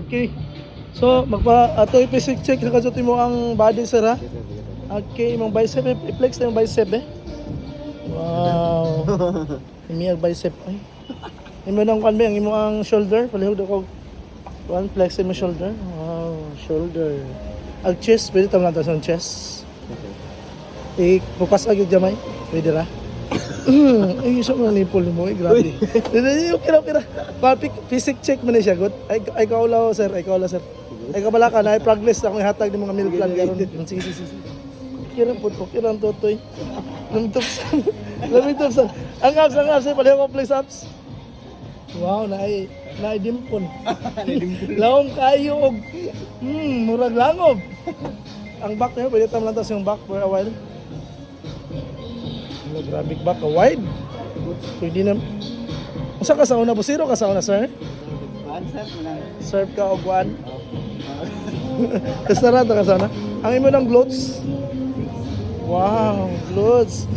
Okay. So, ato i-check na kasot mo ang body sir ha. Okay, imong bicep, i-flex na yung bicep eh. Wow. Imi ang bicep ay. Imo nang kan ang imo ang shoulder, palihog ko. One flex mo shoulder. Wow, shoulder. Ang chest, pwede tama natin sa chest. Bukas agad gamay. Pwede ra. Ay, isa mo nipple mo, grabe. Okay ra. Physic check mo na siya, good. Ay kaulaw, sir. Ay kabala ka na, progress ako hatag ng mga meal plan karon. Sige. Kira po, kira ang totoy. Lamintop sa. Ang abs, pala ko place ups. Wow, naidimpon. Laong kayo og murag langob. Ang back niya, pwede tam lantas yung back for a while. Grabe back, wide. Pwede na. Usa ka sa una, busiro ka sa una, sir? Serve ka og one. Kasarado ka sana. Ang imo ng glutes. Wow, glutes.